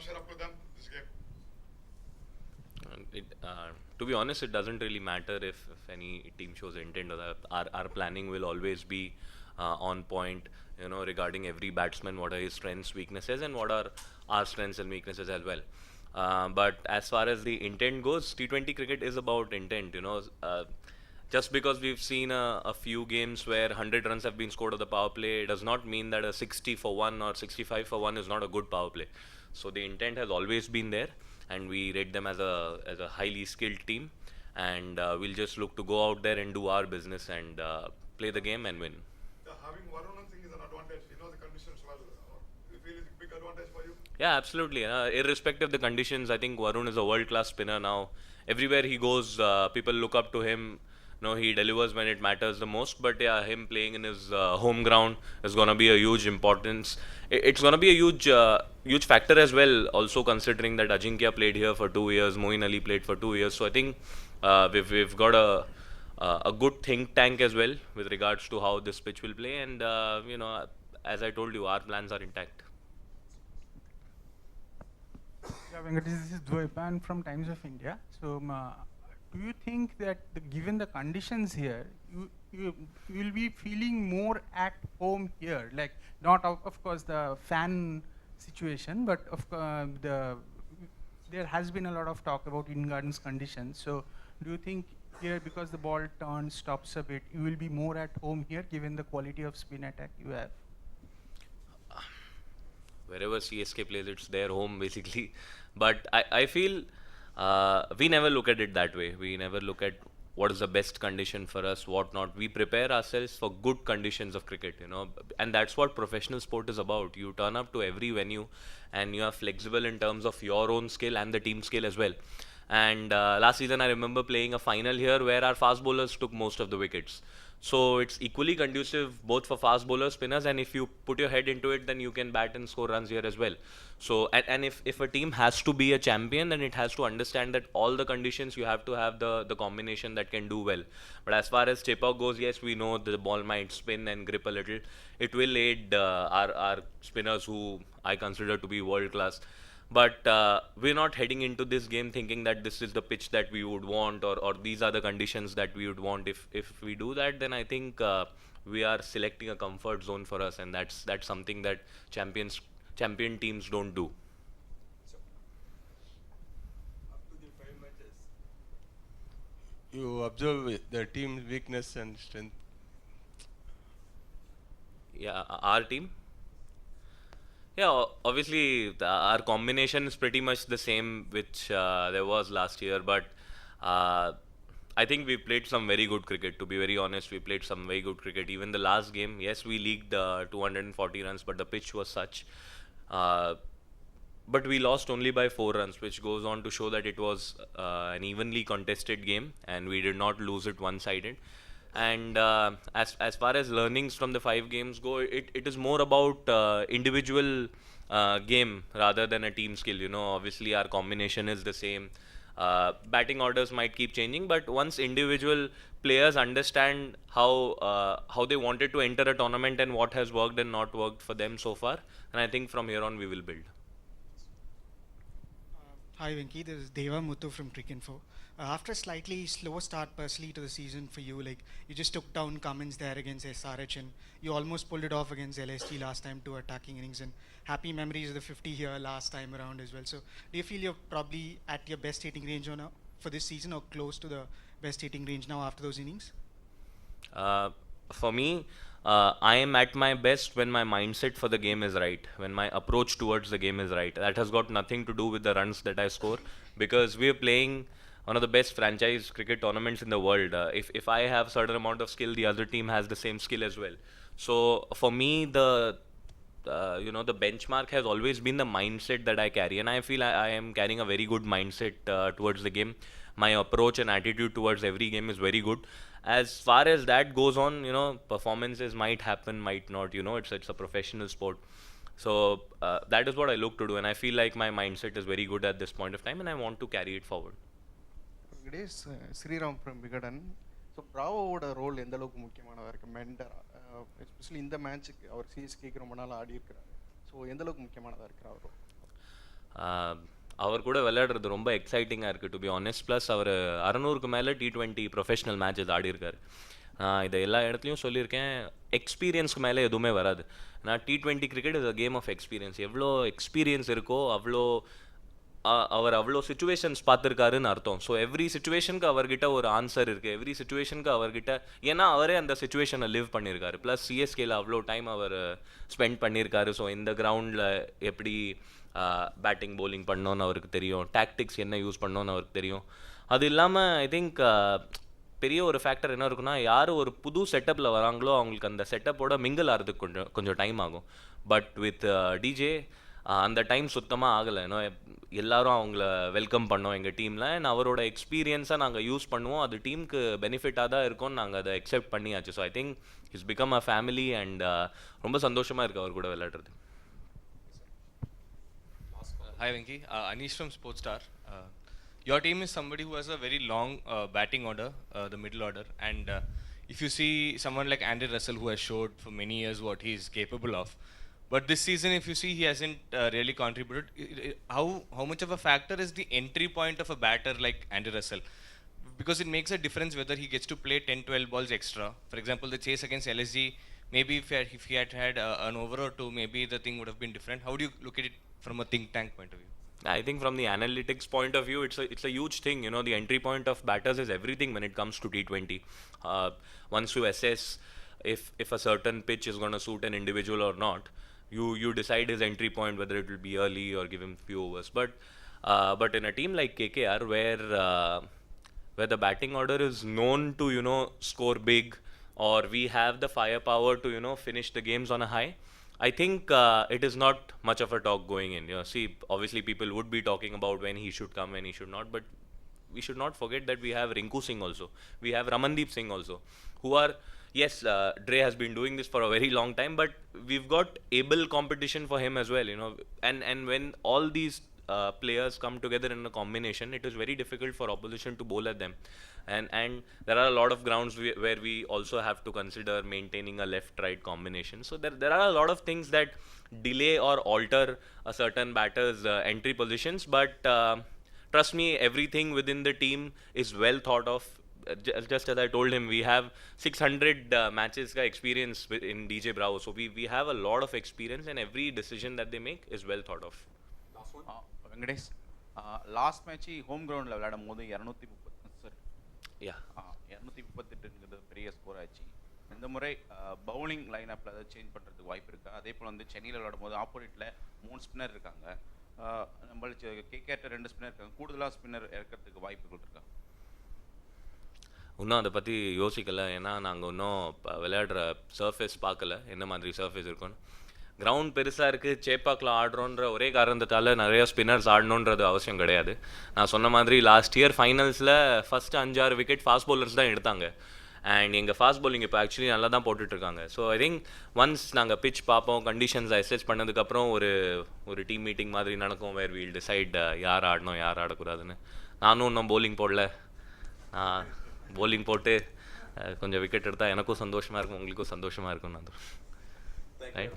share up to them this game? To be honest, it doesn't really matter if any team shows intent. Or that. Our planning will always be on point, regarding every batsman, what are his strengths, weaknesses, and what are our strengths and weaknesses as well. But as far as the intent goes, T20 cricket is about intent. Just because we've seen a few games where 100 runs have been scored on the power play, does not mean that a 60 for 1 or 65 for 1 is not a good power play. So the intent has always been there, and we rate them as a highly skilled team, and we'll just look to go out there and do our business and play the game and win. Yeah, having Varun thing is an advantage. You know the conditions well. You feel it's a big advantage for you? Yeah, absolutely. Irrespective of the conditions, I think Varun is a world-class spinner now. Everywhere he goes, people look up to him. He delivers when it matters the most. But yeah, him playing in his home ground is gonna be a huge importance. It's gonna be a huge factor as well. Also considering that Ajinkya played here for 2 years, Moeen Ali played for 2 years. So I think we've got a good think tank as well with regards to how this pitch will play. And as I told you, our plans are intact. Yeah, Venkat, this is Dwaipan from Times of India. So, do you think that given the conditions here, you will be feeling more at home here? Like, not of course the fan situation, but there has been a lot of talk about Eden Gardens conditions. So, do you think here, because the ball turns, stops a bit, you will be more at home here given the quality of spin attack you have? Wherever CSK plays, it's their home basically. But I feel we never look at it that way. We never look at what is the best condition for us, what not. We prepare ourselves for good conditions of cricket, and that's what professional sport is about. You turn up to every venue and you are flexible in terms of your own skill and the team skill as well. And last season, I remember playing a final here where our fast bowlers took most of the wickets. So it's equally conducive both for fast bowlers, spinners, and if you put your head into it, then you can bat and score runs here as well. So, and if a team has to be a champion, then it has to understand that all the conditions you have to have the combination that can do well. But as far as Chepauk goes, yes, we know the ball might spin and grip a little. It will aid our spinners, who I consider to be world class. But we're not heading into this game thinking that this is the pitch that we would want, or these are the conditions that we would want. If we do that, then I think we are selecting a comfort zone for us, and that's something that champion teams don't do. So, up to the 5 matches, you observe the team's weakness and strength. Yeah, our team. Yeah, obviously our combination is pretty much the same which there was last year, but I think we played some very good cricket. To be very honest, we played some very good cricket. Even the last game, yes, we leaked 240 runs, but the pitch was such. But we lost only by 4 runs, which goes on to show that it was an evenly contested game, and we did not lose it one-sided. And as far as learnings from the 5 games go, it is more about individual game rather than a team skill. Obviously our combination is the same. Batting orders might keep changing, but once individual players understand how they wanted to enter a tournament and what has worked and not worked for them so far, and I think from here on we will build. Hi Venki, this is Deva Muthu from Cricinfo. After a slightly slow start personally to the season for you, like you just took down Cummins there against SRH and you almost pulled it off against LSG last time, 2 attacking innings, and happy memories of the 50 here last time around as well. So do you feel you're probably at your best hitting range now for this season, or close to the best hitting range now after those innings? For me, I am at my best when my mindset for the game is right, when my approach towards the game is right. That has got nothing to do with the runs that I score, because we are playing one of the best franchise cricket tournaments in the world. If I have certain amount of skill, the other team has the same skill as well. So for me, the benchmark has always been the mindset that I carry, and I feel I am carrying a very good mindset towards the game. My approach and attitude towards every game is very good. As far as that goes on, performances might happen, might not. It's a professional sport. So that is what I look to do, and I feel like my mindset is very good at this point of time, and I want to carry it forward. It is Sriram from Vigadan. So Bravo's role எந்த அளவுக்கு முக்கியமானதா இருக்கு மென்டரா especially இந்த மேட்ச்க்கு அவர் சிஎஸ்கேக்கு ரொம்ப நாள் ஆடி இருக்காரு. So எந்த அளவுக்கு முக்கியமானதா இருக்கு அவர்? அவர் கூட விளையாடுறது ரொம்ப எக்ஸைட்டிங்காக இருக்குது டு பி ஆனஸ்ட். ப்ளஸ் அவர் 600க்கு மேலே T20 ப்ரொஃபஷனல் மேட்சஸ் ஆடிருக்காரு. இதை எல்லா இடத்துலையும் சொல்லியிருக்கேன், எக்ஸ்பீரியன்ஸ்க்கு மேலே எதுவுமே வராது. நான் T20 cricket is a game of experience. எவ்வளோ எக்ஸ்பீரியன்ஸ் இருக்கோ அவர் அவ்வளோ சுச்சுவேஷன்ஸ் பார்த்துருக்காருன்னு அர்த்தம். ஸோ எவ்ரி சுச்சுவேஷனுக்கு அவர்கிட்ட ஒரு ஆன்சர் இருக்குது, எவ்ரி சுச்சுவேஷனுக்கு அவர்கிட்ட, ஏன்னா அவரே அந்த சுச்சுவேஷனை லிவ் பண்ணியிருக்காரு. ப்ளஸ் சிஎஸ்கேல அவ்வளோ டைம் அவர் ஸ்பெண்ட் பண்ணியிருக்காரு. ஸோ இந்த கிரவுண்டில் எப்படி பேட்டிங் bowling பண்ணோன்னு அவருக்கு தெரியும், டாக்டிக்ஸ் என்ன யூஸ் பண்ணோன்னு அவருக்கு தெரியும். அது இல்லாமல் ஐ திங்க் பெரிய ஒரு ஃபேக்டர் என்ன இருக்குன்னா, யார் ஒரு புது செட்டப்பில் வராங்களோ அவங்களுக்கு அந்த செட்டப்போட மிங்கிள் ஆகிறதுக்கு கொஞ்சம் டைம் ஆகும். பட் வித் டிஜே அந்த டைம் சுத்தமாக ஆகலை. ஏன்னா எல்லாரும் அவங்கள வெல்கம் பண்ணோம் எங்கள் டீமில். அண்ட் அவரோட எக்ஸ்பீரியன்ஸாக நாங்கள் யூஸ் பண்ணுவோம், அது டீமுக்கு பெனிஃபிட்டாக தான் இருக்கும்னு நாங்கள் அதை அக்செப்ட் பண்ணியாச்சு. So I think it's become a family and ரொம்ப சந்தோஷமாக இருக்குது அவர் கூட விளையாடுறது. Hi Venki, Anish from Sportstar. Your team is somebody who has a very long batting order, the middle order, and if you see someone like Andy Russell who has showed for many years what he is capable of, but this season if you see he hasn't really contributed. How much of a factor is the entry point of a batter like Andy Russell? Because it makes a difference whether he gets to play 10-12 balls extra. For example, the chase against LSG, maybe if he had had an over or two, maybe the thing would have been different. How do you look at it from a think tank point of view? I think from the analytics point of view, it's a huge thing. You know, the entry point of batters is everything when it comes to T20. Once you assess if a certain pitch is going to suit an individual or not, you decide his entry point, whether it will be early or give him few overs. But in a team like KKR, where the batting order is known to, you know, score big, or we have the firepower to, you know, finish the games on a high, I think it is not much of a talk going in. You know, see, obviously people would be talking about when he should come, when he should not, but we should not forget that we have Rinku Singh also, we have Ramandeep Singh also, who are, yes, Dre has been doing this for a very long time, but we've got able competition for him as well, you know, and when all these players come together in a combination, it is very difficult for opposition to bowl at them. And there are a lot of grounds where we also have to consider maintaining a left-right combination. So there are a lot of things that delay or alter a certain batter's entry positions, but trust me, everything within the team is well thought of. Just as I told him, we have 600 matches ka experience in DJ Bravo, so we have a lot of experience, and every decision that they make is well thought of. Venkatesh, last match home கிரவுண்டில் விளையாடும் போது 238 பெரிய score ஆச்சு. இந்த முறை bowling line அப்பில் ஏதாவது change பண்ணுறதுக்கு வாய்ப்பு இருக்கா? அதே போல் வந்து சென்னையில் விளையாடும் போது ஆப்போசிட்டில் 3 ஸ்பின்னர் இருக்காங்க, நம்மளுக்கு கேகேஆர் 2 ஸ்பின்னர் இருக்காங்க, கூடுதலாக ஸ்பின்னர் இறக்கிறதுக்கு வாய்ப்புகள் இருக்கா? இன்னும் அதை பற்றி யோசிக்கலை, ஏன்னா நாங்கள் இன்னும் விளையாடுற சர்ஃபேஸ் பார்க்கல, என்ன மாதிரி சர்ஃபேஸ் இருக்குன்னு. கிரவுண்ட் பெருசாக இருக்குது, சேப்பாக்கில் ஆடுறோன்ற ஒரே காரணத்தால் நிறைய ஸ்பின்னர்ஸ் ஆடணுன்றது அவசியம் கிடையாது. நான் சொன்ன மாதிரி லாஸ்ட் இயர் ஃபைனல்ஸில் ஃபஸ்ட்டு 5-6 விக்கெட் ஃபாஸ்ட் பவுலர்ஸ் தான் எடுத்தாங்க. அண்ட் எங்கள் ஃபாஸ்ட் bowling இப்போ ஆக்சுவலி நல்லா தான் போட்டுட்ருக்காங்க. ஸோ ஐ திங்க் ஒன்ஸ் நாங்கள் பிச் பார்ப்போம், கண்டிஷன்ஸை அசஸ் பண்ணதுக்கப்புறம் ஒரு டீம் மீட்டிங் மாதிரி நடக்கும், வேர் வீல் டிசைட் யார் ஆடணும் யார் ஆடக்கூடாதுன்னு. நானும் இன்னும் bowling போடல, bowling போட்டு கொஞ்சம் விக்கெட் எடுத்தால் எனக்கும் சந்தோஷமாக இருக்கும், உங்களுக்கும் சந்தோஷமாக இருக்கும். நான் ரைட்.